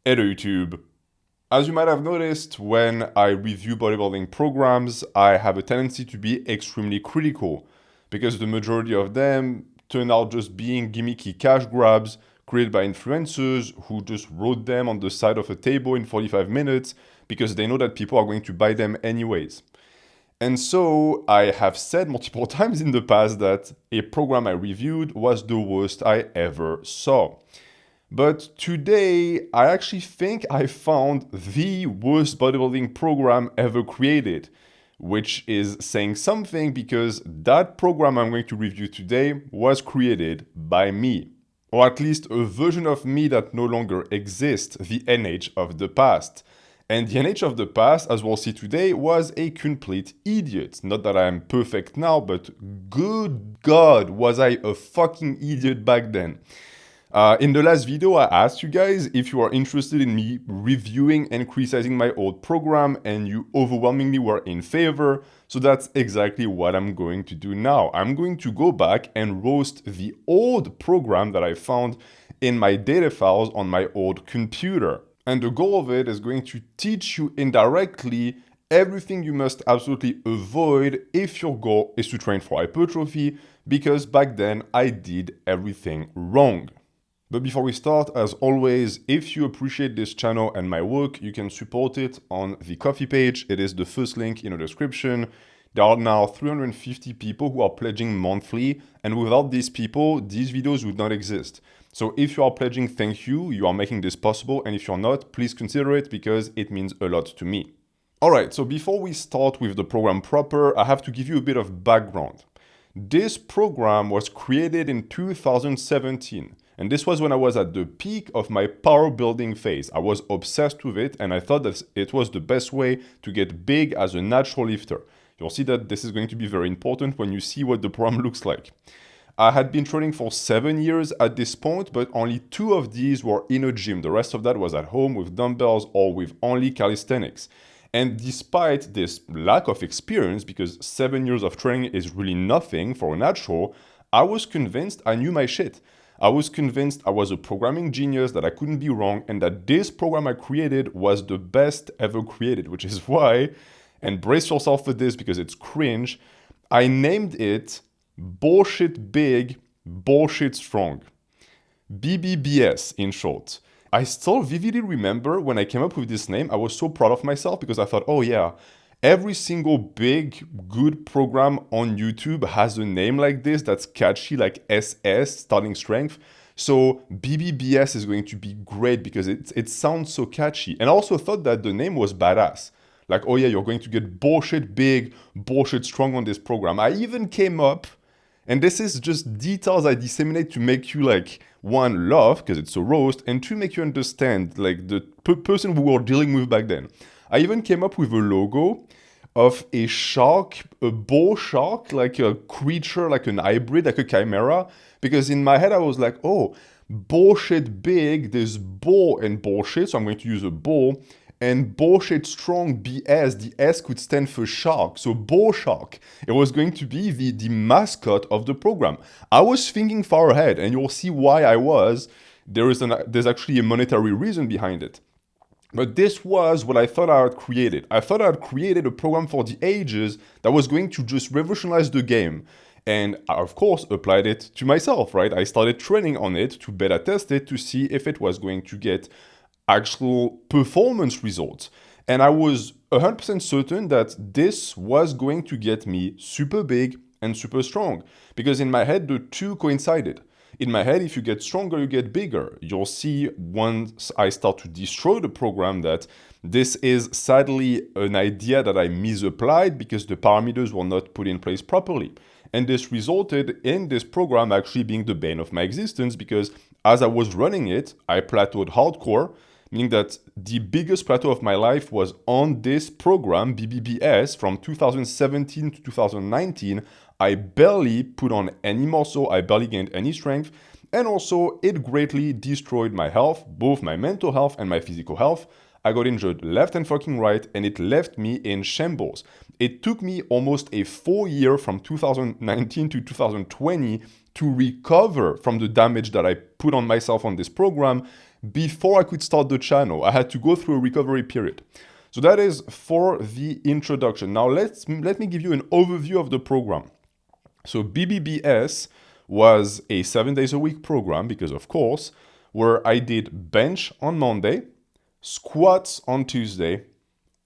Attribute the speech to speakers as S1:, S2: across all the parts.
S1: Hey there, YouTube. As you might have noticed, when I review bodybuilding programs, I have a tendency to be extremely critical because the majority of them turn out just being gimmicky cash grabs created by influencers who just wrote them on the side of a table in 45 minutes because they know that people are going to buy them anyways. And so I have said multiple times in the past that a program I reviewed was the worst I ever saw. But today, I actually think I found the worst bodybuilding program ever created, which is saying something because that program I'm going to review today was created by me. Or at least a version of me that no longer exists, the NH of the past. And the NH of the past, as we'll see today, was a complete idiot. Not that I am perfect now, but good God, was I a fucking idiot back then. In the last video, I asked you guys if you are interested in me reviewing and criticizing my old program, and you overwhelmingly were in favor, so that's exactly what I'm going to do now. I'm going to go back and roast the old program that I found in my data files on my old computer. And the goal of it is going to teach you indirectly everything you must absolutely avoid if your goal is to train for hypertrophy, because back then I did everything wrong. But before we start, as always, if you appreciate this channel and my work, you can support it on the Ko-fi page. It is the first link in the description. There are now 350 people who are pledging monthly, and without these people, these videos would not exist. So if you are pledging, thank you, you are making this possible, and if you're not, please consider it because it means a lot to me. Alright, so before we start with the program proper, I have to give you a bit of background. This program was created in 2017. And this was when I was at the peak of my power building phase. I was obsessed with it and I thought that it was the best way to get big as a natural lifter. You'll see that this is going to be very important when you see what the program looks like. I had been training for 7 years at this point, but only 2 of these were in a gym. The rest of that was at home with dumbbells or with only calisthenics. And despite this lack of experience, because 7 years of training is really nothing for a natural, I was convinced I knew my shit. I was convinced I was a programming genius, that I couldn't be wrong, and that this program I created was the best ever created, which is why, and brace yourself for this because it's cringe, I named it Bullshit Big, Bullshit Strong. BBBS in short. I still vividly remember when I came up with this name, I was so proud of myself because I thought, oh yeah, every single big, good program on YouTube has a name like this that's catchy, like SS, starting strength. So BBBS is going to be great because it sounds so catchy. And I also thought that the name was badass. Like, oh yeah, you're going to get bullshit big, bullshit strong on this program. I even came up, and this is just details I disseminate to make you like, one, laugh, because it's a roast, and two, make you understand like the person we were dealing with back then. I even came up with a logo of a shark, a bull shark, like a creature, like an hybrid, like a chimera. Because in my head, I was like, oh, bullshit big, there's bull and bullshit, so I'm going to use a bull. And bullshit strong, BS, the S could stand for shark, so bull shark. It was going to be the mascot of the program. I was thinking far ahead, and you'll see why I was. There's actually a monetary reason behind it. But this was what I thought I had created. I thought I had created a program for the ages that was going to just revolutionize the game. And I, of course, applied it to myself, right? I started training on it to beta test it to see if it was going to get actual performance results. And I was 100% certain that this was going to get me super big and super strong. Because in my head, the two coincided. In my head, if you get stronger, you get bigger. You'll see once I start to destroy the program that this is sadly an idea that I misapplied because the parameters were not put in place properly. And this resulted in this program actually being the bane of my existence because as I was running it, I plateaued hardcore, meaning that the biggest plateau of my life was on this program, BBBS, from 2017 to 2019. I barely put on any muscle, I barely gained any strength, and also it greatly destroyed my health, both my mental health and my physical health. I got injured left and fucking right, and it left me in shambles. It took me almost a full year from 2019 to 2020 to recover from the damage that I put on myself on this program, before I could start the channel. I had to go through a recovery period. So that is for the introduction. Now let me give you an overview of the program. So BBBS was a 7 days a week program, because of course, where I did bench on Monday, squats on Tuesday,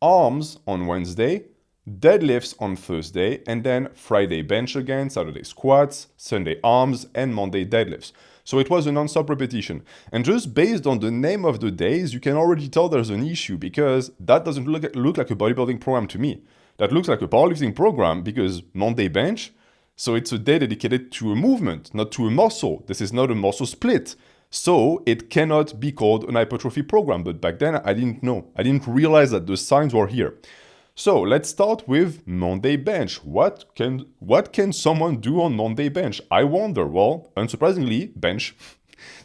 S1: arms on Wednesday, deadlifts on Thursday, and then Friday bench again, Saturday squats, Sunday arms, and Monday deadlifts. So it was a non-stop repetition. And just based on the name of the days, you can already tell there's an issue, because that doesn't look like a bodybuilding program to me. That looks like a powerlifting program, because Monday bench, so it's a day dedicated to a movement, not to a muscle. This is not a muscle split. So it cannot be called an hypertrophy program. But back then, I didn't know. I didn't realize that the signs were here. So let's start with Monday bench. What can someone do on Monday bench? I wonder. Well, unsurprisingly, bench.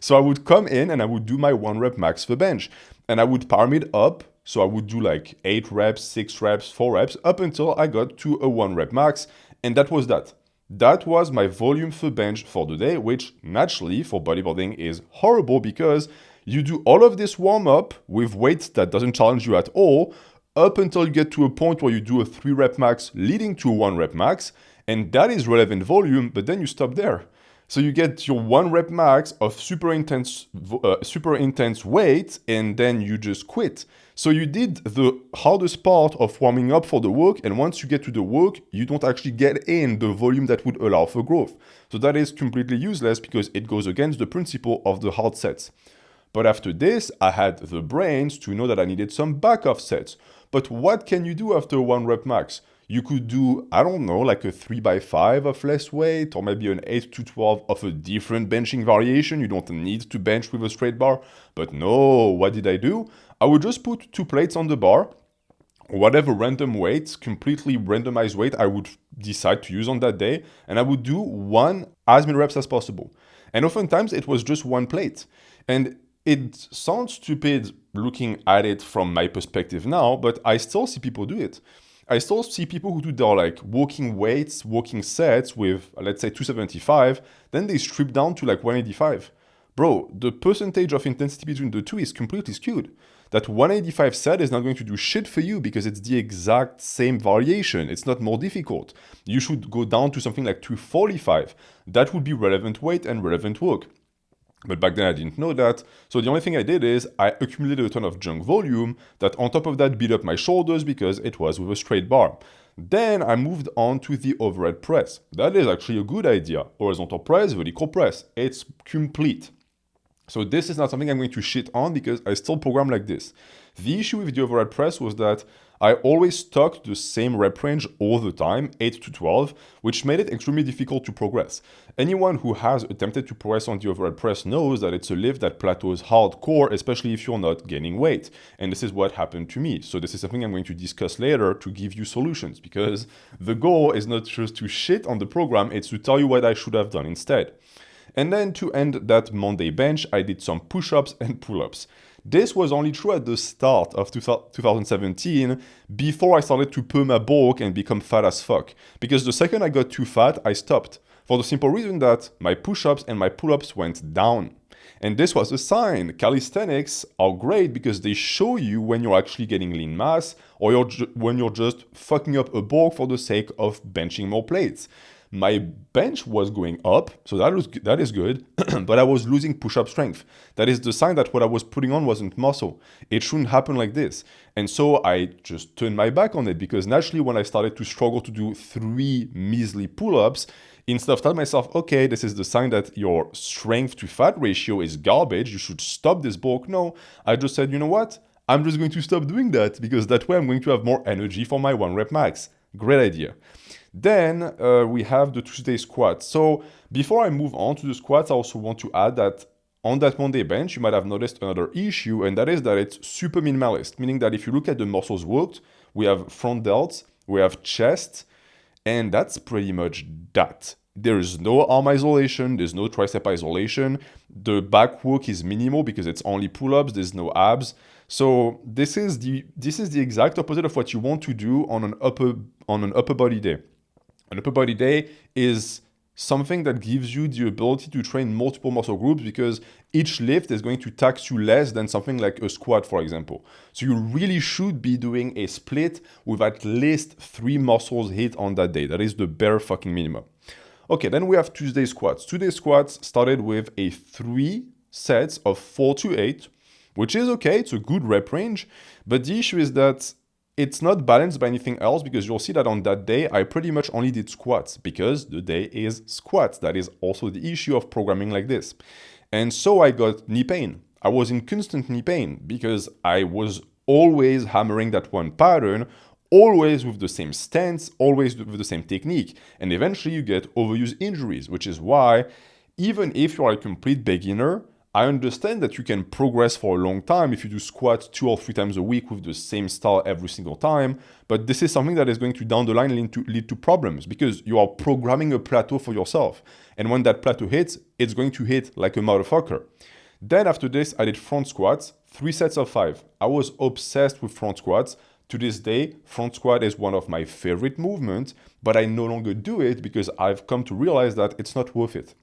S1: So I would come in and I would do my 1 rep max for bench. And I would pyramid up. So I would do like 8 reps, 6 reps, 4 reps, up until I got to a 1 rep max. And that was that. That was my volume for bench for the day, which naturally for bodybuilding is horrible, because you do all of this warm-up with weights that doesn't challenge you at all, up until you get to a point where you do a 3 rep max leading to a 1 rep max, and that is relevant volume, but then you stop there. So you get your 1 rep max of super intense weight, and then you just quit. So you did the hardest part of warming up for the work, and once you get to the work, you don't actually get in the volume that would allow for growth. So that is completely useless, because it goes against the principle of the hard sets. But after this, I had the brains to know that I needed some back-off sets. But what can you do after 1 rep max? You could do, I don't know, like a 3x5 of less weight, or maybe an 8 to 12 of a different benching variation. You don't need to bench with a straight bar. But no, what did I do? I would just put 2 plates on the bar, whatever random weight, completely randomized weight I would decide to use on that day, and I would do 1 as many reps as possible. And oftentimes it was just 1 plate. And it sounds stupid looking at it from my perspective now, but I still see people do it. I still see people who do their like walking weights, walking sets with, let's say, 275, then they strip down to like 185. Bro, the percentage of intensity between the two is completely skewed. That 185 set is not going to do shit for you, because it's the exact same variation. It's not more difficult. You should go down to something like 245. That would be relevant weight and relevant work. But back then I didn't know that. So the only thing I did is I accumulated a ton of junk volume that on top of that beat up my shoulders, because it was with a straight bar. Then I moved on to the overhead press. That is actually a good idea. Horizontal press, vertical press. It's complete. So this is not something I'm going to shit on, because I still program like this. The issue with the overhead press was that I always stuck to the same rep range all the time, 8 to 12, which made it extremely difficult to progress. Anyone who has attempted to progress on the overhead press knows that it's a lift that plateaus hardcore, especially if you're not gaining weight. And this is what happened to me. So this is something I'm going to discuss later to give you solutions, because the goal is not just to shit on the program, it's to tell you what I should have done instead. And then to end that Monday bench, I did some push-ups and pull-ups. This was only true at the start of 2017, before I started to perma-bulk and become fat as fuck. Because the second I got too fat, I stopped. For the simple reason that my push-ups and my pull-ups went down. And this was a sign. Calisthenics are great because they show you when you're actually getting lean mass, or when you're just fucking up a bulk for the sake of benching more plates. My bench was going up, so that is good, but I was losing push-up strength. That is the sign that what I was putting on wasn't muscle. It shouldn't happen like this. And so I just turned my back on it, because naturally when I started to struggle to do 3 measly pull-ups, instead of telling myself, okay, this is the sign that your strength to fat ratio is garbage, you should stop this bulk. No, I just said, you know what? I'm just going to stop doing that, because that way I'm going to have more energy for my 1 rep max. Great idea. Then we have the Tuesday squat. So before I move on to the squats, I also want to add that on that Monday bench, you might have noticed another issue, and that is that it's super minimalist, meaning that if you look at the muscles worked, we have front delts, we have chest, and that's pretty much that. There is no arm isolation, there's no tricep isolation, the back work is minimal because it's only pull-ups, there's no abs. So this is the exact opposite of what you want to do on an upper body day. An upper body day is something that gives you the ability to train multiple muscle groups, because each lift is going to tax you less than something like a squat, for example. So you really should be doing a split with at least 3 muscles hit on that day. That is the bare fucking minimum. Okay, then we have Tuesday squats. Tuesday squats started with a 3 sets of 4 to 8, which is okay, it's a good rep range, but the issue is that it's not balanced by anything else, because you'll see that on that day, I pretty much only did squats because the day is squats. That is also the issue of programming like this. And so I got knee pain. I was in constant knee pain because I was always hammering that one pattern, always with the same stance, always with the same technique. And eventually you get overuse injuries, which is why even if you are a complete beginner, I understand that you can progress for a long time if you do squats 2 or 3 times a week with the same style every single time, but this is something that is going to down the line lead to problems, because you are programming a plateau for yourself. And when that plateau hits, it's going to hit like a motherfucker. Then after this, I did front squats, 3 sets of 5. I was obsessed with front squats. To this day, front squat is one of my favorite movements, but I no longer do it because I've come to realize that it's not worth it.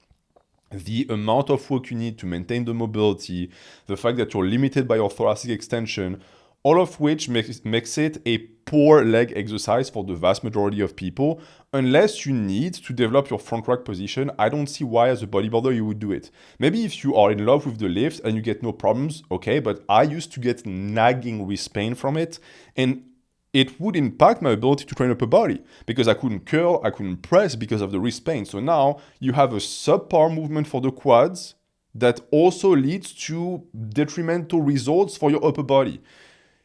S1: The amount of work you need to maintain the mobility, the fact that you're limited by your thoracic extension, all of which makes it a poor leg exercise for the vast majority of people. Unless you need to develop your front rack position, I don't see why as a bodybuilder you would do it. Maybe if you are in love with the lift and you get no problems, okay, but I used to get nagging wrist pain from it, and it would impact my ability to train upper body, because I couldn't curl, I couldn't press because of the wrist pain. So now you have a subpar movement for the quads that also leads to detrimental results for your upper body.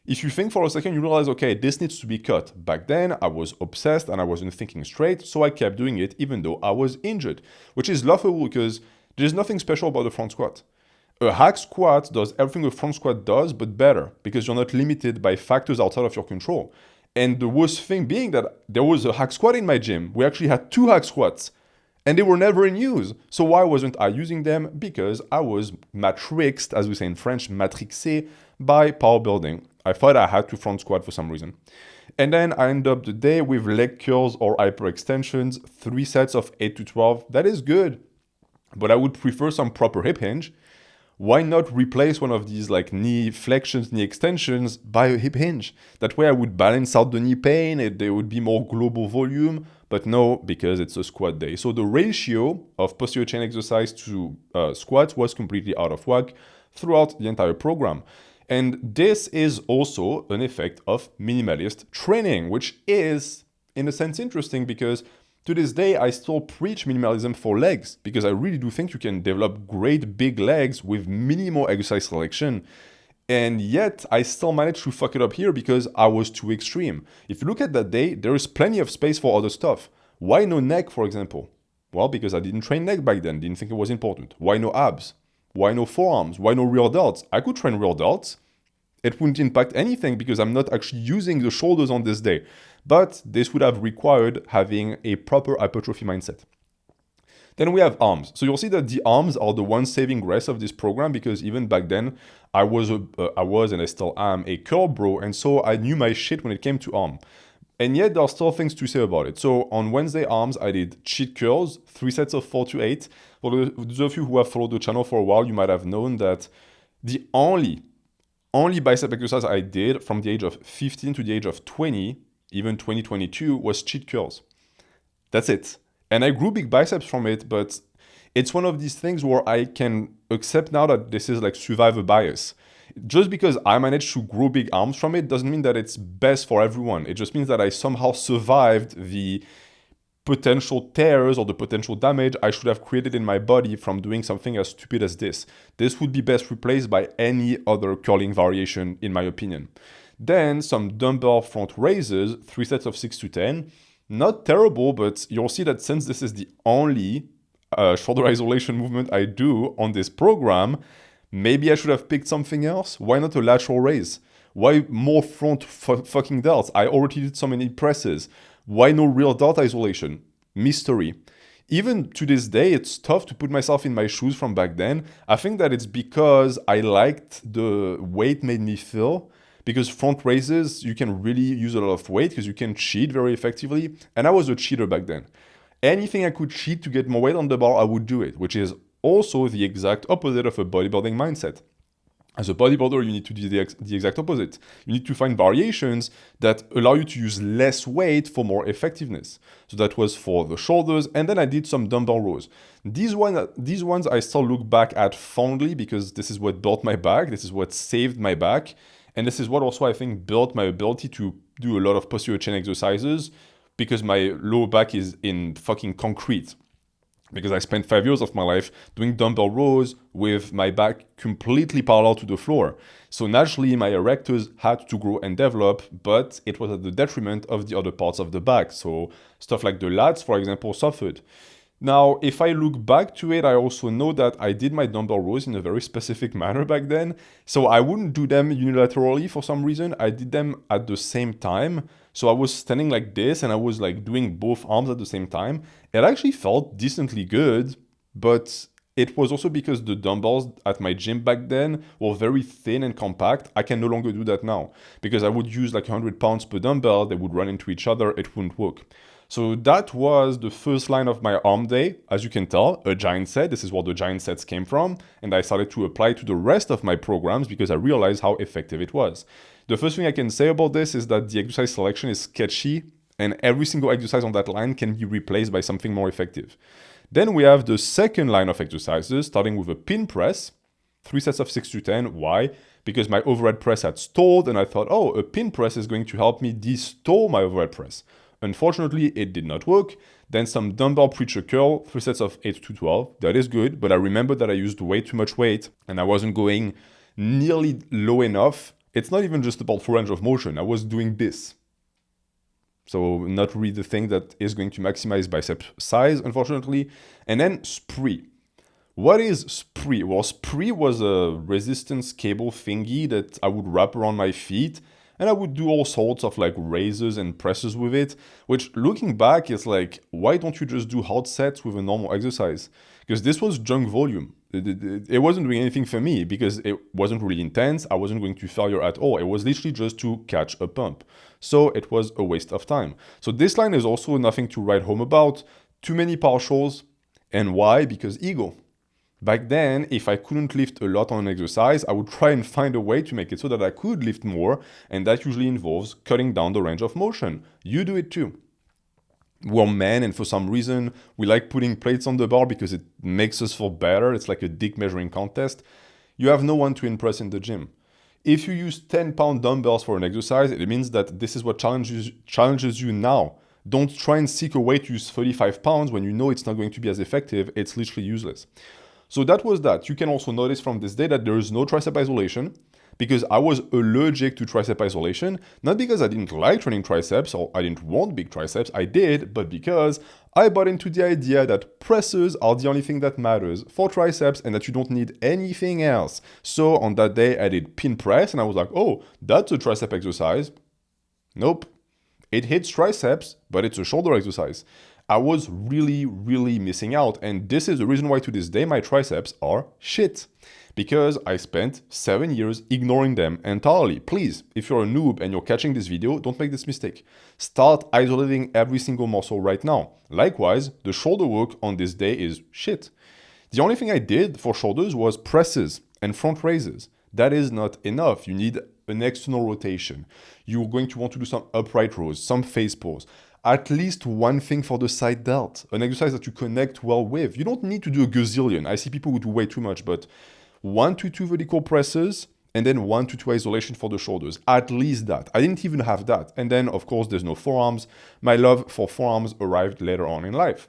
S1: If you think for a second, you realize, okay, this needs to be cut. Back then, I was obsessed and I wasn't thinking straight, so I kept doing it even though I was injured, which is laughable because there's nothing special about the front squat. A hack squat does everything a front squat does, but better, because you're not limited by factors outside of your control. And the worst thing being that there was a hack squat in my gym. We actually had 2 hack squats, and they were never in use. So why wasn't I using them? Because I was matrixed, as we say in French, matrixé, by power building. I thought I had to front squat for some reason. And then I end up the day with leg curls or hyperextensions, 3 sets of 8 to 12. That is good, but I would prefer some proper hip hinge. Why not replace one of these like knee flexions, knee extensions by a hip hinge? That way I would balance out the knee pain, there would be more global volume, but no, because it's a squat day. So the ratio of posterior chain exercise to squats was completely out of whack throughout the entire program. And this is also an effect of minimalist training, which is, in a sense, interesting because to this day, I still preach minimalism for legs, because I really do think you can develop great big legs with minimal exercise selection. And yet, I still managed to fuck it up here because I was too extreme. If you look at that day, there is plenty of space for other stuff. Why no neck, for example? Well, because I didn't train neck back then, didn't think it was important. Why no abs? Why no forearms? Why no rear delts? I could train rear delts. It wouldn't impact anything because I'm not actually using the shoulders on this day. But this would have required having a proper hypertrophy mindset. Then we have arms. So you'll see that the arms are the one saving grace of this program, because even back then, I was and I still am a curl bro, and so I knew my shit when it came to arm. And yet there are still things to say about it. So on Wednesday arms, I did cheat curls, 3 sets of 4 to 8. For those of you who have followed the channel for a while, you might have known that the only bicep exercise I did from the age of 15 to the age of 20, even 2022, was cheat curls. That's it. And I grew big biceps from it, but it's one of these things where I can accept now that this is like survivor bias. Just because I managed to grow big arms from it doesn't mean that it's best for everyone. It just means that I somehow survived the potential tears or the potential damage I should have created in my body from doing something as stupid as this. This would be best replaced by any other curling variation, in my opinion. Then some dumbbell front raises, 3 sets of 6 to 10. Not terrible, but you'll see that since this is the only shoulder isolation movement I do on this program, maybe I should have picked something else. Why not a lateral raise? Why more front fucking delts? I already did so many presses. Why no real delt isolation? Mystery. Even to this day, it's tough to put myself in my shoes from back then. I think that it's because I liked the weight made me feel. Because front raises, you can really use a lot of weight because you can cheat very effectively. And I was a cheater back then. anything I could cheat to get more weight on the bar, I would do it, which is also the exact opposite of a bodybuilding mindset. As a bodybuilder, you need to do the exact opposite. You need to find variations that allow you to use less weight for more effectiveness. So that was for the shoulders, and then I did some dumbbell rows. These ones I still look back at fondly because this is what built my back, this is what saved my back, and this is what also I think built my ability to do a lot of posterior chain exercises because my lower back is in fucking concrete. Because I spent 5 years of my life doing dumbbell rows with my back completely parallel to the floor. So naturally, my erectors had to grow and develop, but it was at the detriment of the other parts of the back. So stuff like the lats, for example, suffered. Now, if I look back to it, I also know that I did my dumbbell rows in a very specific manner back then. So I wouldn't do them unilaterally for some reason. I did them at the same time. So I was standing like this and I was like doing both arms at the same time. It actually felt decently good, but it was also because the dumbbells at my gym back then were very thin and compact. I can no longer do that now because I would use like 100 pounds per dumbbell. They would run into each other. It wouldn't work. So that was the first line of my arm day. As you can tell, a giant set. This is where the giant sets came from. And I started to apply to the rest of my programs because I realized how effective it was. The first thing I can say about this is that the exercise selection is sketchy and every single exercise on that line can be replaced by something more effective. Then we have the second line of exercises, starting with a pin press, 3 sets of 6 to 10. Why? Because my overhead press had stalled and I thought, oh, a pin press is going to help me de-stall my overhead press. Unfortunately, it did not work. Then some dumbbell preacher curl, 3 sets of 8 to 12. That is good, but I remember that I used way too much weight and I wasn't going nearly low enough. It's not even just about full range of motion. I was doing this. So not really the thing that is going to maximize bicep size, unfortunately. And then spree. What is spree? Well, spree was a resistance cable thingy that I would wrap around my feet and I would do all sorts of like raises and presses with it, which looking back is like, why don't you just do hard sets with a normal exercise? Because this was junk volume. It wasn't doing anything for me because it wasn't really intense. I wasn't going to failure at all. It was literally just to catch a pump. So it was a waste of time. So this line is also nothing to write home about. Too many partials. And why? Because ego. Back then, if I couldn't lift a lot on an exercise, I would try and find a way to make it so that I could lift more, and that usually involves cutting down the range of motion. You do it too. We're men, and for some reason, we like putting plates on the bar because it makes us feel better. It's like a dick measuring contest. You have no one to impress in the gym. If you use 10-pound dumbbells for an exercise, it means that this is what challenges you now. Don't try and seek a way to use 35 pounds when you know it's not going to be as effective. It's literally useless. So that was that. You can also notice from this day that there is no tricep isolation because I was allergic to tricep isolation, not because I didn't like training triceps or I didn't want big triceps, I did, but because I bought into the idea that presses are the only thing that matters for triceps and that you don't need anything else. So on that day, I did pin press and I was like, oh, that's a tricep exercise. Nope. It hits triceps, but it's a shoulder exercise. I was really, really missing out. And this is the reason why to this day my triceps are shit. Because I spent 7 years ignoring them entirely. Please, if you're a noob and you're catching this video, don't make this mistake. Start isolating every single muscle right now. Likewise, the shoulder work on this day is shit. The only thing I did for shoulders was presses and front raises. That is not enough. You need an external rotation. You're going to want to do some upright rows, some face pulls. At least one thing for the side delt, an exercise that you connect well with. You don't need to do a gazillion. I see people who do way too much, but 1 to 2 vertical presses and then 1 to 2 isolation for the shoulders. At least that. I didn't even have that. And then, of course, there's no forearms. My love for forearms arrived later on in life.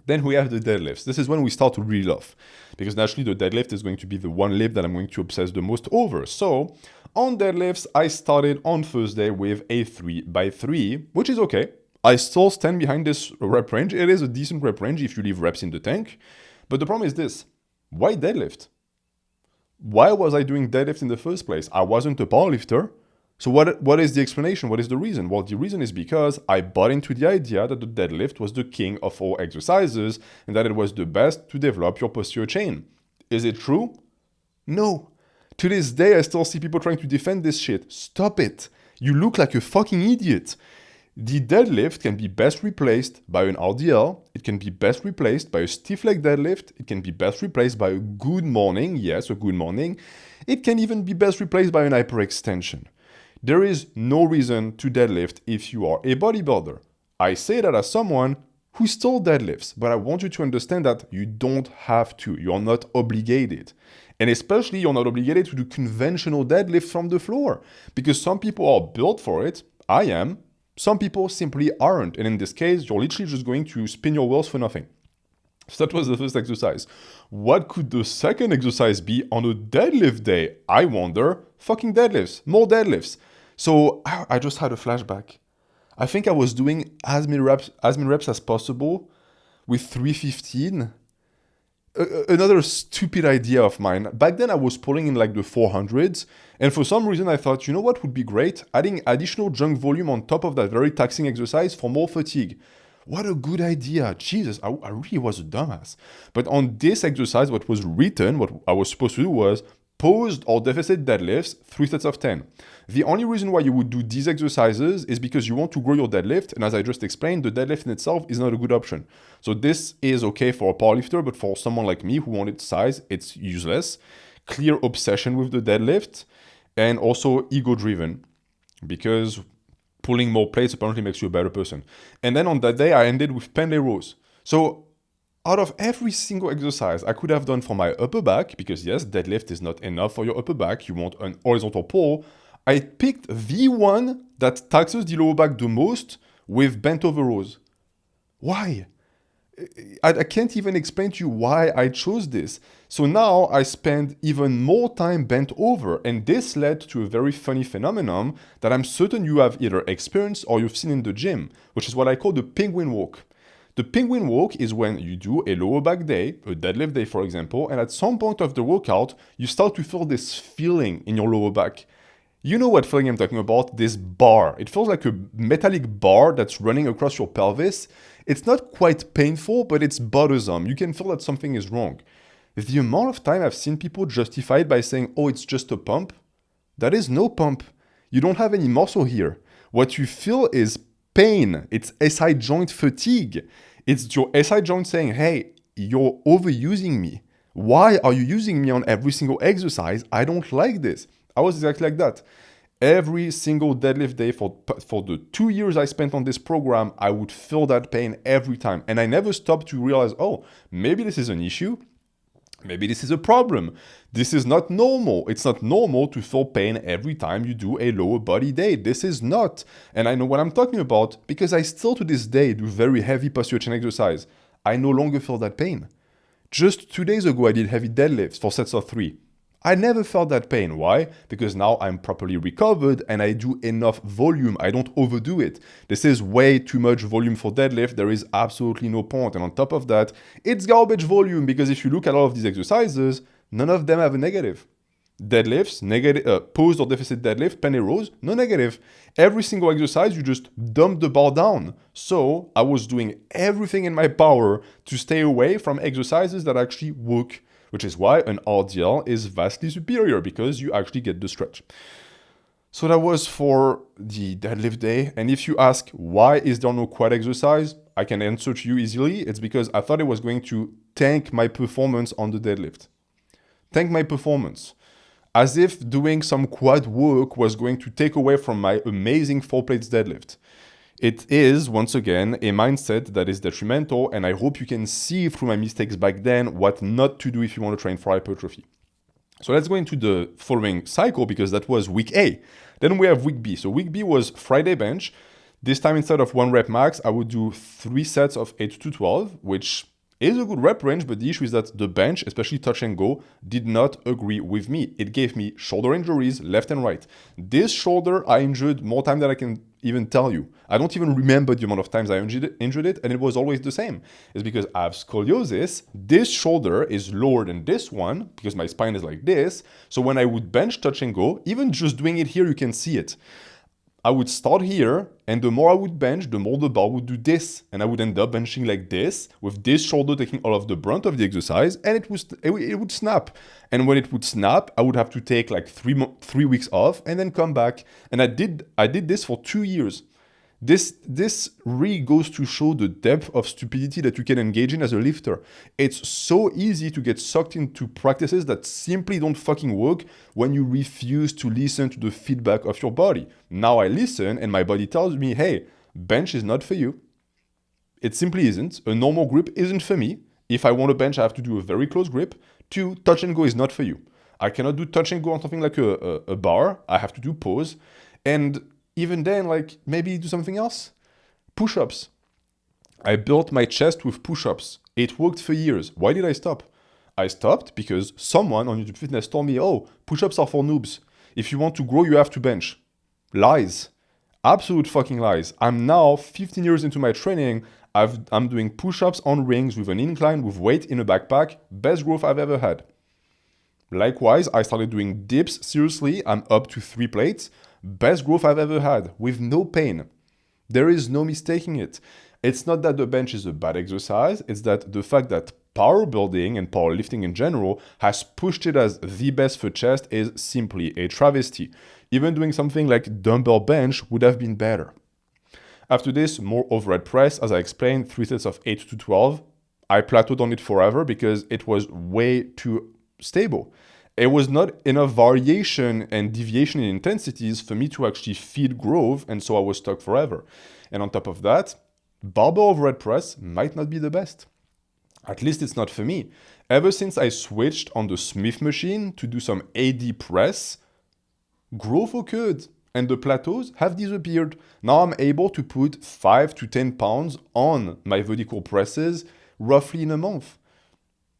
S1: Then we have the deadlifts. This is when we start to really love, because naturally the deadlift is going to be the one lift that I'm going to obsess the most over. So on deadlifts, I started on Thursday with a 3x3, which is okay. I still stand behind this rep range. It is a decent rep range if you leave reps in the tank. But the problem is this. Why deadlift? Why was I doing deadlift in the first place? I wasn't a powerlifter. So what is the explanation? What is the reason? Well, the reason is because I bought into the idea that the deadlift was the king of all exercises and that it was the best to develop your posterior chain. Is it true? No. To this day, I still see people trying to defend this shit. Stop it. You look like a fucking idiot. The deadlift can be best replaced by an RDL. It can be best replaced by a stiff leg deadlift. It can be best replaced by a good morning. Yes, a good morning. It can even be best replaced by an hyperextension. There is no reason to deadlift if you are a bodybuilder. I say that as someone who still deadlifts, but I want you to understand that you don't have to. You are not obligated. And especially, you're not obligated to do conventional deadlift from the floor, because some people are built for it. I am. Some people simply aren't. And in this case, you're literally just going to spin your wheels for nothing. So that was the first exercise. What could the second exercise be on a deadlift day? I wonder. Fucking deadlifts. More deadlifts. So I just had a flashback. I think I was doing as many reps as possible with 315. Another stupid idea of mine. Back then I was pulling in like the 400s, and for some reason I thought, you know what would be great? Adding additional junk volume on top of that very taxing exercise for more fatigue. What a good idea. Jesus, I really was a dumbass. But on this exercise, what was written, what I was supposed to do was posed or deficit deadlifts, 3 sets of 10. The only reason why you would do these exercises is because you want to grow your deadlift, and as I just explained, the deadlift in itself is not a good option. So this is okay for a powerlifter, but for someone like me who wanted size, it's useless. Clear obsession with the deadlift, and also ego-driven, because pulling more plates apparently makes you a better person. And then on that day, I ended with pendlay rows. So out of every single exercise I could have done for my upper back, because yes, deadlift is not enough for your upper back, you want an horizontal pull, I picked the one that taxes the lower back the most with bent over rows. Why? I can't even explain to you why I chose this. So now I spend even more time bent over, and this led to a very funny phenomenon that I'm certain you have either experienced or you've seen in the gym, which is what I call the penguin walk. The penguin walk is when you do a lower back day, a deadlift day for example, and at some point of the workout, you start to feel this feeling in your lower back. You know what feeling I'm talking about? This bar. It feels like a metallic bar that's running across your pelvis. It's not quite painful, but it's bothersome. You can feel that something is wrong. The amount of time I've seen people justify it by saying, oh, it's just a pump. That is no pump. You don't have any muscle here. What you feel is pain. It's SI joint fatigue. It's your SI joint saying, hey, you're overusing me. Why are you using me on every single exercise? I don't like this. I was exactly like that. Every single deadlift day for the 2 years I spent on this program, I would feel that pain every time. And I never stopped to realize, oh, maybe this is an issue. Maybe this is a problem. This is not normal. It's not normal to feel pain every time you do a lower body day. This is not. And I know what I'm talking about because I still to this day do very heavy posture chain exercise. I no longer feel that pain. Just 2 days ago, I did heavy deadlifts for sets of 3. I never felt that pain. Why? Because now I'm properly recovered and I do enough volume. I don't overdo it. This is way too much volume for deadlift. There is absolutely no point. And on top of that, it's garbage volume because if you look at all of these exercises, none of them have a negative. Deadlifts, negative, posed or deficit deadlift, pendlay rows, no negative. Every single exercise, you just dump the bar down. So I was doing everything in my power to stay away from exercises that actually work, which is why an RDL is vastly superior because you actually get the stretch. So that was for the deadlift day. And if you ask, why is there no quad exercise? I can answer to you easily. It's because I thought it was going to tank my performance on the deadlift. Tank my performance. As if doing some quad work was going to take away from my amazing 4 plates deadlift. It is, once again, a mindset that is detrimental, and I hope you can see through my mistakes back then what not to do if you want to train for hypertrophy. So let's go into the following cycle because that was week A. Then we have week B. So week B was Friday bench. This time instead of 1 rep max, I would do 3 sets of 8 to 12, which is a good rep range, but the issue is that the bench, especially touch and go, did not agree with me. It gave me shoulder injuries left and right. This shoulder I injured more time than I can even tell you. I don't even remember the amount of times I injured it, and it was always the same. It's because I have scoliosis. This shoulder is lower than this one because my spine is like this. So when I would bench touch and go, even just doing it here, you can see it. I would start here, and the more I would bench, the more the bar would do this. And I would end up benching like this, with this shoulder taking all of the brunt of the exercise, and it would snap. And when it would snap, I would have to take like 3 weeks off and then come back. And I did this for 2 years. This really goes to show the depth of stupidity that you can engage in as a lifter. It's so easy to get sucked into practices that simply don't fucking work when you refuse to listen to the feedback of your body. Now I listen and my body tells me, hey, bench is not for you. It simply isn't. A normal grip isn't for me. If I want to bench, I have to do a very close grip. 2, touch and go is not for you. I cannot do touch and go on something like a bar. I have to do pause. And even then, like, maybe do something else. Push-ups. I built my chest with push-ups. It worked for years. Why did I stop? I stopped because someone on YouTube Fitness told me, oh, push-ups are for noobs. If you want to grow, you have to bench. Lies. Absolute fucking lies. I'm now 15 years into my training. I'm doing push-ups on rings with an incline with weight in a backpack. Best growth I've ever had. Likewise, I started doing dips. Seriously, I'm up to 3 plates. Best growth I've ever had with no pain. There is no mistaking it. It's not that the bench is a bad exercise. It's that the fact that power building and powerlifting in general has pushed it as the best for chest is simply a travesty. Even doing something like dumbbell bench would have been better. After this, more overhead press, as I explained, 3 sets of 8 to 12. I plateaued on it forever because it was way too stable. It was not enough variation and deviation in intensities for me to actually feed growth, and so I was stuck forever. And on top of that, barbell overhead press might not be the best. At least it's not for me. Ever since I switched on the Smith machine to do some AD press, growth occurred and the plateaus have disappeared. Now I'm able to put 5 to 10 pounds on my vertical presses roughly in a month.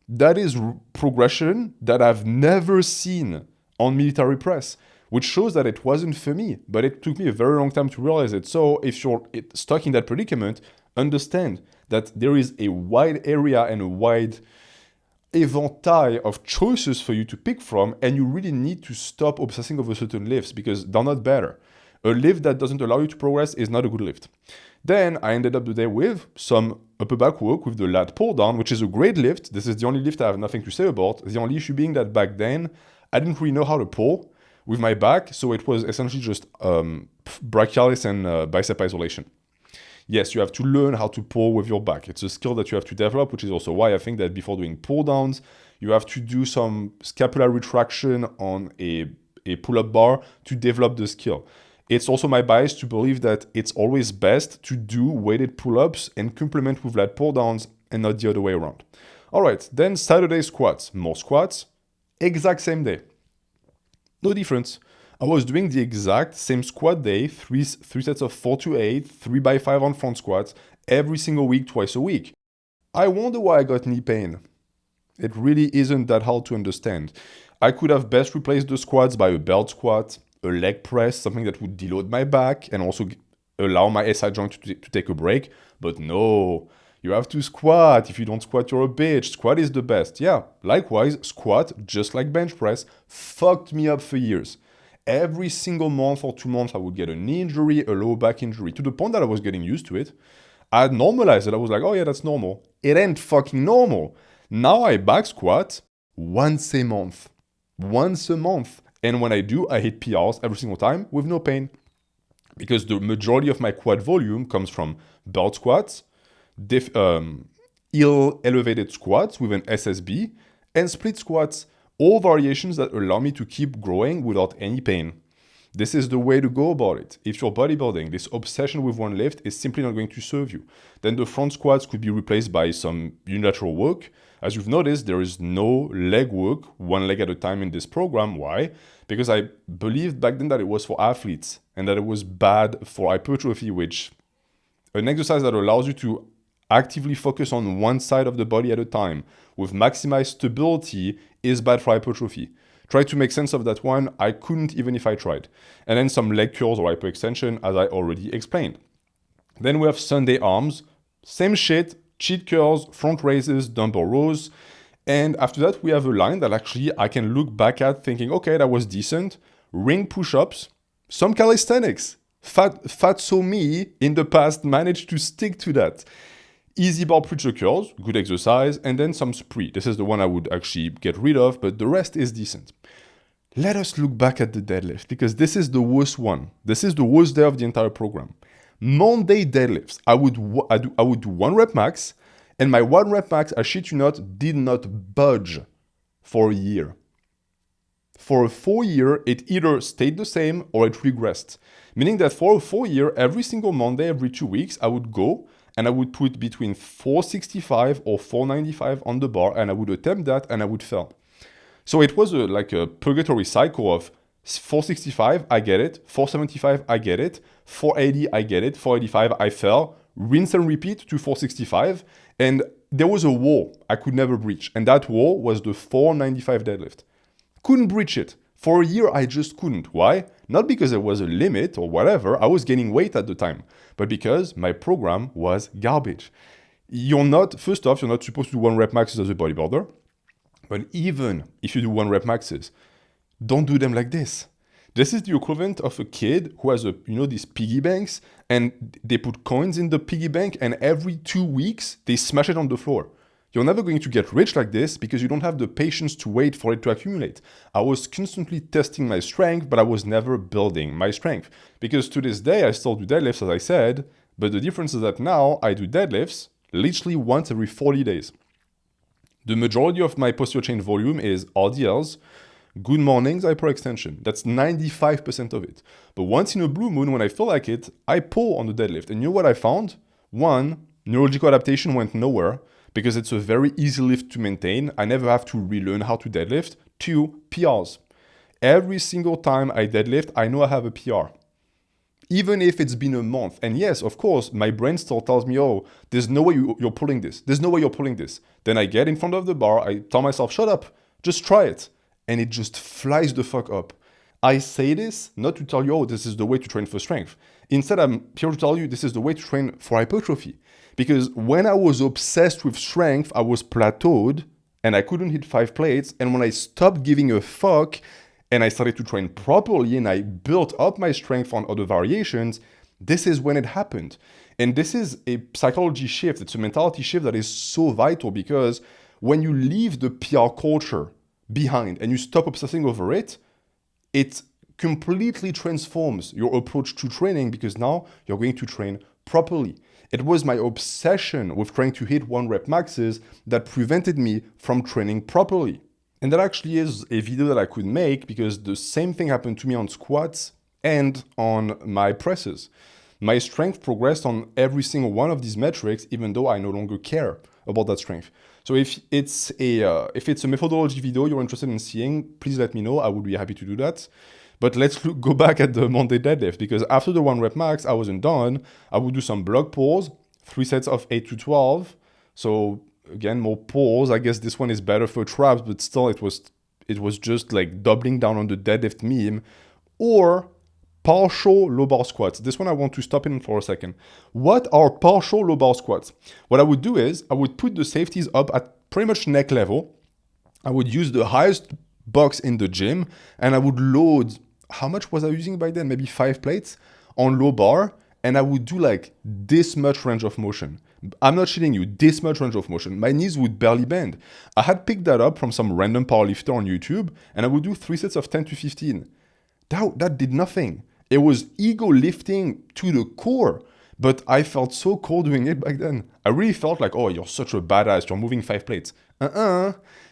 S1: That is progression that I've never seen on military press, which shows that it wasn't for me, but it took me a very long time to realize it. So if you're stuck in that predicament, understand that there is a wide area and a wide éventail of choices for you to pick from, and you really need to stop obsessing over certain lifts because they're not better. A lift that doesn't allow you to progress is not a good lift. Then I ended up the day with some upper back work with the lat pull down, which is a great lift. This is the only lift I have nothing to say about. The only issue being that back then, I didn't really know how to pull with my back, so it was essentially just brachialis and bicep isolation. Yes, you have to learn how to pull with your back. It's a skill that you have to develop, which is also why I think that before doing pull downs, you have to do some scapular retraction on a pull-up bar to develop the skill. It's also my bias to believe that it's always best to do weighted pull-ups and complement with lat pull-downs and not the other way around. All right, then Saturday squats. More squats, exact same day. No difference. I was doing the exact same squat day, three sets of 4 to 8, 3x5 on front squats, every single week, twice a week. I wonder why I got knee pain. It really isn't that hard to understand. I could have best replaced the squats by a belt squat, a leg press, something that would deload my back and also allow my SI joint to take a break. But no, you have to squat. If you don't squat, you're a bitch. Squat is the best. Yeah, likewise, squat, just like bench press, fucked me up for years. Every single month or 2 months, I would get a knee injury, a lower back injury, to the point that I was getting used to it. I had normalized it. I was like, oh yeah, that's normal. It ain't fucking normal. Now I back squat once a month. Once a month. And when I do, I hit PRs every single time with no pain. Because the majority of my quad volume comes from belt squats, heel elevated squats with an SSB, and split squats. All variations that allow me to keep growing without any pain. This is the way to go about it. If you're bodybuilding, this obsession with one lift is simply not going to serve you. Then the front squats could be replaced by some unilateral work. As you've noticed, there is no leg work, one leg at a time in this program. Why? Because I believed back then that it was for athletes and that it was bad for hypertrophy, which an exercise that allows you to actively focus on one side of the body at a time with maximized stability is bad for hypertrophy. Try to make sense of that one. I couldn't even if I tried. And then some leg curls or hyperextension, as I already explained. Then we have Sunday arms. Same shit, cheat curls, front raises, dumbbell rows. And after that, we have a line that actually I can look back at thinking, okay, that was decent. Ring push-ups, some calisthenics. Fatso me in the past managed to stick to that. Easy bar preacher curls, good exercise, and then some spree. This is the one I would actually get rid of, but the rest is decent. Let us look back at the deadlift, because this is the worst one. This is the worst day of the entire program. Monday deadlifts. I would do 1 rep max, and my 1 rep max, I shit you not, did not budge for a year. For a full year, it either stayed the same or it regressed. Meaning that for a full year, every single Monday, every 2 weeks, I would go and I would put between 465 or 495 on the bar, and I would attempt that and I would fail. So it was like a purgatory cycle of 465, I get it, 475, I get it, 480, I get it, 485, I fell, rinse and repeat to 465, and there was a wall I could never breach, and that wall was the 495 deadlift. Couldn't breach it. For a year, I just couldn't. Why? Not because there was a limit or whatever, I was gaining weight at the time, but because my program was garbage. First off, you're not supposed to do 1 rep maxes as a bodybuilder, but even if you do 1 rep maxes, don't do them like this. This is the equivalent of a kid who has these piggy banks, and they put coins in the piggy bank, and every 2 weeks, they smash it on the floor. You're never going to get rich like this because you don't have the patience to wait for it to accumulate. I was constantly testing my strength, but I was never building my strength. Because to this day, I still do deadlifts, as I said, but the difference is that now I do deadlifts literally once every 40 days. The majority of my posterior chain volume is RDLs, good mornings, hyperextension. That's 95% of it. But once in a blue moon, when I feel like it, I pull on the deadlift. And you know what I found? 1, neurological adaptation went nowhere because it's a very easy lift to maintain. I never have to relearn how to deadlift. 2, PRs. Every single time I deadlift, I know I have a PR. Even if it's been a month. And yes, of course, my brain still tells me, oh, there's no way you're pulling this. There's no way you're pulling this. Then I get in front of the bar, I tell myself, shut up, just try it. And it just flies the fuck up. I say this not to tell you, oh, this is the way to train for strength. Instead, I'm here to tell you this is the way to train for hypertrophy. Because when I was obsessed with strength, I was plateaued and I couldn't hit 5 plates. And when I stopped giving a fuck and I started to train properly and I built up my strength on other variations, this is when it happened. And this is a psychology shift. It's a mentality shift that is so vital because when you leave the PR culture behind and you stop obsessing over it, it completely transforms your approach to training because now you're going to train properly. It was my obsession with trying to hit 1 rep maxes that prevented me from training properly. And that actually is a video that I could make because the same thing happened to me on squats and on my presses. My strength progressed on every single one of these metrics, even though I no longer care about that strength. So if it's a methodology video you're interested in seeing, please let me know. I would be happy to do that. But let's go back at the Monday deadlift because after the 1 rep max, I wasn't done. I would do some block pulls, 3 sets of 8 to 12. So again, more pulls. I guess this one is better for traps, but still it was just like doubling down on the deadlift meme. Or partial low bar squats. This one I want to stop in for a second. What are partial low bar squats? What I would do is I would put the safeties up at pretty much neck level. I would use the highest box in the gym and I would load, how much was I using by then? Maybe 5 plates on low bar, and I would do like this much range of motion. I'm not shitting you, this much range of motion. My knees would barely bend. I had picked that up from some random powerlifter on YouTube, and I would do 3 sets of 10 to 15. That did nothing. It was ego lifting to the core, but I felt so cool doing it back then. I really felt like, oh, you're such a badass, you're moving 5 plates.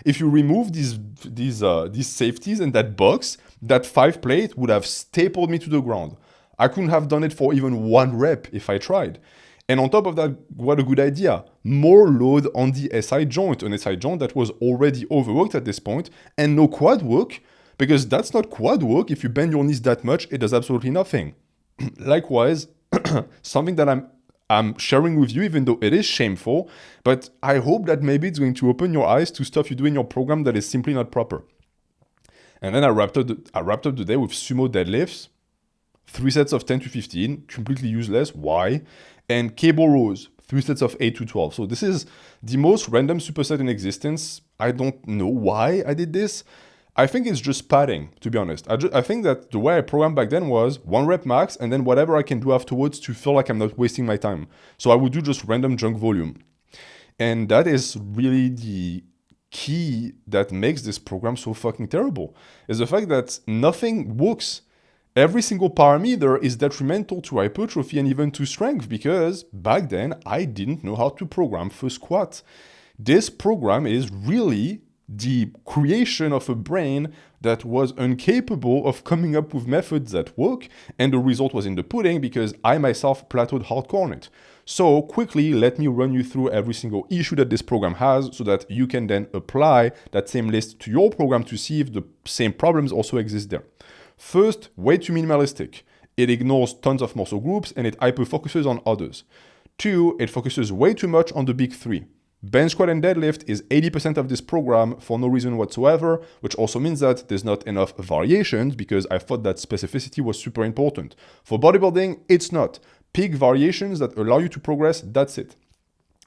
S1: If you remove these safeties and that box, that 5 plate would have stapled me to the ground. I couldn't have done it for even 1 rep if I tried. And on top of that, what a good idea. More load on the SI joint, an SI joint that was already overworked at this point, and no quad work, because that's not quad work. If you bend your knees that much, it does absolutely nothing. Likewise, something that I'm sharing with you, even though it is shameful, but I hope that maybe it's going to open your eyes to stuff you do in your program that is simply not proper. And then I wrapped up the day with sumo deadlifts, 3 sets of 10 to 15, completely useless. Why? And cable rows, 3 sets of 8 to 12. So this is the most random superset in existence. I don't know why I did this. I think it's just padding, to be honest. I think that the way I programmed back then was 1 rep max and then whatever I can do afterwards to feel like I'm not wasting my time. So I would do just random junk volume. And that is really the key that makes this program so fucking terrible, is the fact that nothing works. Every single parameter is detrimental to hypertrophy and even to strength because back then I didn't know how to program for squat. This program is really the creation of a brain that was incapable of coming up with methods that work, and the result was in the pudding because I myself plateaued hardcore on it. So quickly, let me run you through every single issue that this program has so that you can then apply that same list to your program to see if the same problems also exist there. First, way too minimalistic. It ignores tons of muscle groups and it hyper-focuses on others. 2, it focuses way too much on the big 3. Bench squat and deadlift is 80% of this program for no reason whatsoever, which also means that there's not enough variations because I thought that specificity was super important. For bodybuilding, it's not. Pick variations that allow you to progress, that's it.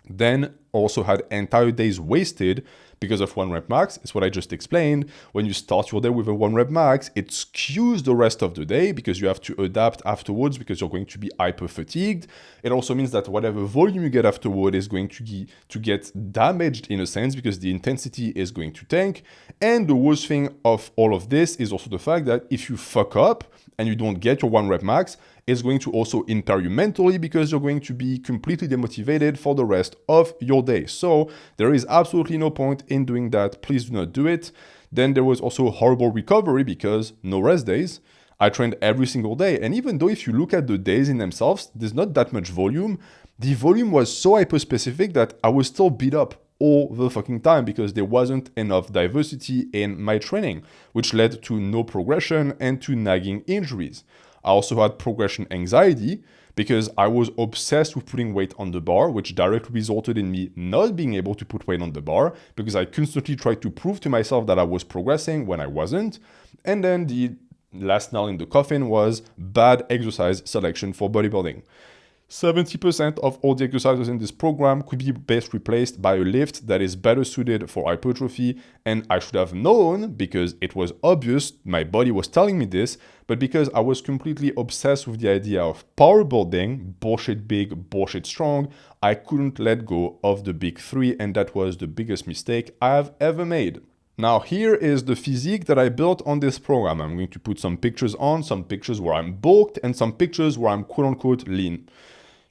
S1: Then also had entire days wasted because of 1 rep max. It's what I just explained. When you start your day with a 1 rep max, it skews the rest of the day because you have to adapt afterwards because you're going to be hyper fatigued. It also means that whatever volume you get afterward is going to get damaged in a sense because the intensity is going to tank. And the worst thing of all of this is also the fact that if you fuck up and you don't get your 1 rep max, it's going to also impair you mentally because you're going to be completely demotivated for the rest of your day. So there is absolutely no point in doing that. Please do not do it. Then there was also horrible recovery because no rest days. I trained every single day. And even though if you look at the days in themselves, there's not that much volume. The volume was so hyper-specific that I was still beat up all the fucking time because there wasn't enough diversity in my training, which led to no progression and to nagging injuries. I also had progression anxiety because I was obsessed with putting weight on the bar, which directly resulted in me not being able to put weight on the bar because I constantly tried to prove to myself that I was progressing when I wasn't. And then the last nail in the coffin was bad exercise selection for bodybuilding. 70% of all the exercises in this program could be best replaced by a lift that is better suited for hypertrophy, and I should have known because it was obvious, my body was telling me this, but because I was completely obsessed with the idea of power building, bullshit big, bullshit strong, I couldn't let go of the big 3, and that was the biggest mistake I've ever made. Now here is the physique that I built on this program. I'm going to put some pictures on, some pictures where I'm bulked, and some pictures where I'm quote-unquote lean.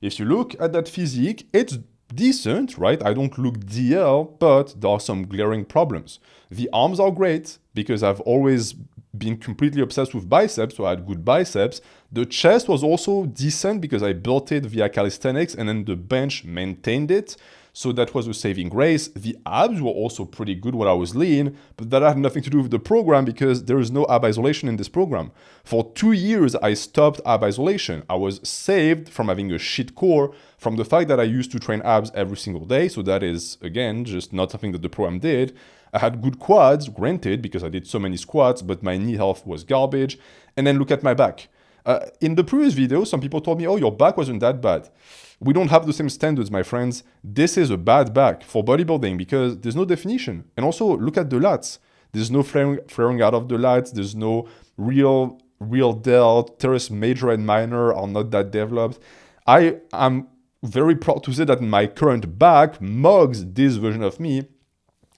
S1: If you look at that physique, it's decent, right? I don't look DL, but there are some glaring problems. The arms are great because I've always been completely obsessed with biceps, so I had good biceps. The chest was also decent because I built it via calisthenics and then the bench maintained it. So that was a saving grace. The abs were also pretty good when I was lean, but that had nothing to do with the program because there is no ab isolation in this program. For 2 years, I stopped ab isolation. I was saved from having a shit core from the fact that I used to train abs every single day. So that is, again, just not something that the program did. I had good quads, granted, because I did so many squats, but my knee health was garbage. And then look at my back. In the previous video, some people told me, oh, your back wasn't that bad. We don't have the same standards, my friends. This is a bad back for bodybuilding because there's no definition. And also, look at the lats. There's no flaring out of the lats. There's no real delt. Teres major and minor are not that developed. I am very proud to say that my current back mugs this version of me.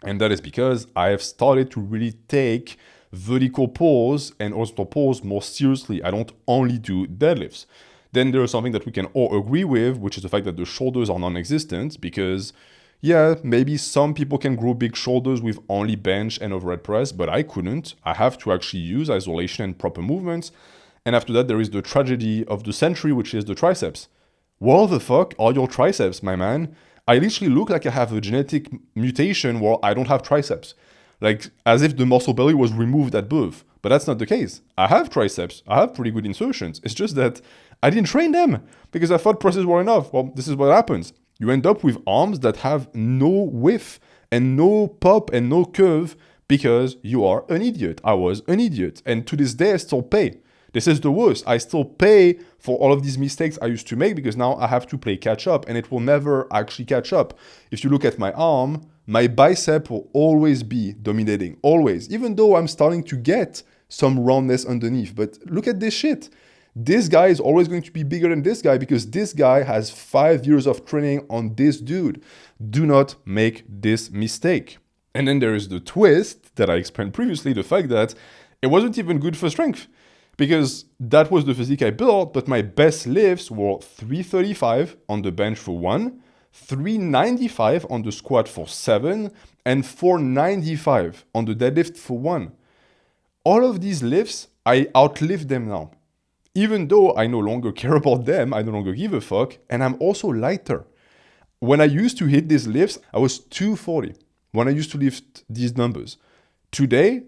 S1: And that is because I have started to really take vertical pulls and horizontal pulls more seriously. I don't only do deadlifts. Then there is something that we can all agree with, which is the fact that the shoulders are non-existent because, yeah, maybe some people can grow big shoulders with only bench and overhead press, but I couldn't. I have to actually use isolation and proper movements. And after that, there is the tragedy of the century, which is the triceps. What the fuck are your triceps, my man? I literally look like I have a genetic mutation where I don't have triceps. Like, as if the muscle belly was removed at birth. But that's not the case. I have triceps. I have pretty good insertions. It's just that I didn't train them because I thought presses were enough. Well, this is what happens. You end up with arms that have no width and no pop and no curve because you are an idiot. I was an idiot. And to this day, I still pay. This is the worst. I still pay for all of these mistakes I used to make because now I have to play catch up and it will never actually catch up. If you look at my arm, my bicep will always be dominating, always, even though I'm starting to get some roundness underneath. But look at this shit. This guy is always going to be bigger than this guy because this guy has 5 years of training on this dude. Do not make this mistake. And then there is the twist that I explained previously, the fact that it wasn't even good for strength. because that was the physique I built, but my best lifts were 335 on the bench for 1, 395 on the squat for 7, and 495 on the deadlift for 1. All of these lifts, I outlived them now. Even though I no longer care about them, I no longer give a fuck, and I'm also lighter. When I used to hit these lifts, I was 240 when I used to lift these numbers. Today,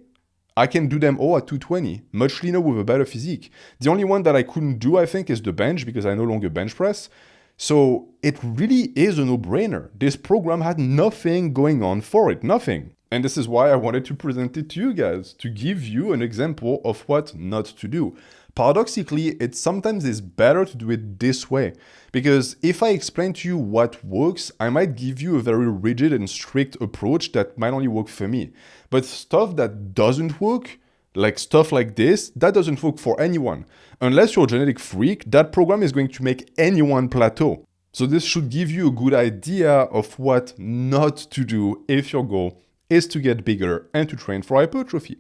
S1: I can do them all at 220, much leaner with a better physique. The only one that I couldn't do, I think, is the bench because I no longer bench press. So it really is a no-brainer. This program had nothing going on for it, nothing. And this is why I wanted to present it to you guys, to give you an example of what not to do. Paradoxically, it sometimes is better to do it this way, because if I explain to you what works, I might give you a very rigid and strict approach that might only work for me. But stuff that doesn't work, like stuff like this, that doesn't work for anyone. Unless you're a genetic freak, that program is going to make anyone plateau. So this should give you a good idea of what not to do if your goal is to get bigger and to train for hypertrophy.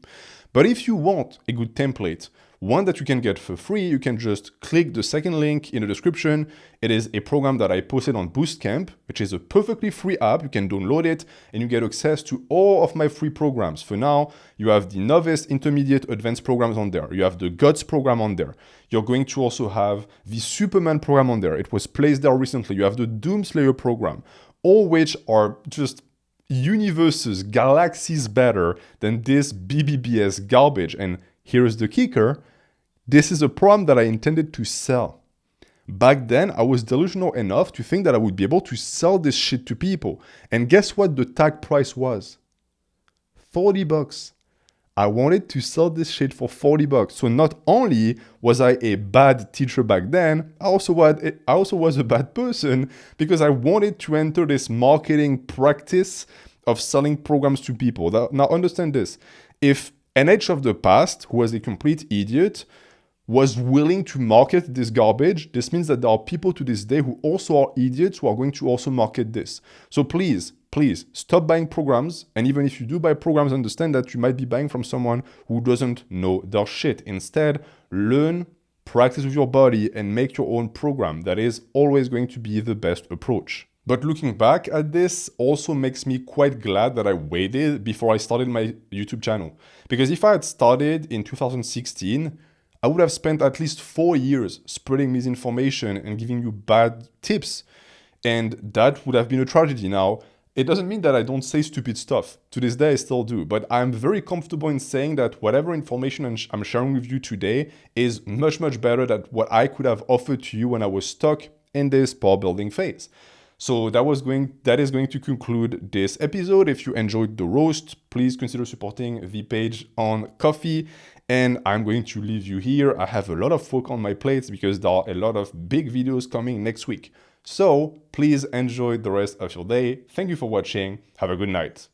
S1: But if you want a good template, one that you can get for free, you can just click the second link in the description. It is a program that I posted on Bootcamp, which is a perfectly free app. You can download it and you get access to all of my free programs. For now, you have the novice, intermediate, advanced programs on there. You have the guts program on there. You're going to also have the Superman program on there. It was placed there recently. You have the Doomslayer program, all which are just universes, galaxies better than this BBBS garbage. And here's the kicker. This is a program that I intended to sell. Back then, I was delusional enough to think that I would be able to sell this shit to people. And guess what the tag price was? $40. I wanted to sell this shit for $40. So not only was I a bad teacher back then, I also was a bad person because I wanted to enter this marketing practice of selling programs to people. Now understand this. If NH of the past, who was a complete idiot, was willing to market this garbage, this means that there are people to this day who also are idiots who are going to also market this. So please stop buying programs. And even if you do buy programs, understand that you might be buying from someone who doesn't know their shit. Instead, learn, practice with your body, and make your own program. That is always going to be the best approach. But looking back at this also makes me quite glad that I waited before I started my YouTube channel. Because if I had started in 2016, I would have spent at least 4 years spreading misinformation and giving you bad tips. And that would have been a tragedy. Now, it doesn't mean that I don't say stupid stuff. To this day, I still do. But I'm very comfortable in saying that whatever information I'm sharing with you today is much, much better than what I could have offered to you when I was stuck in this power building phase. So that is going to conclude this episode. If you enjoyed the roast, please consider supporting the page on Ko-fi. And I'm going to leave you here. I have a lot of work on my plate because there are a lot of big videos coming next week. So please enjoy the rest of your day. Thank you for watching. Have a good night.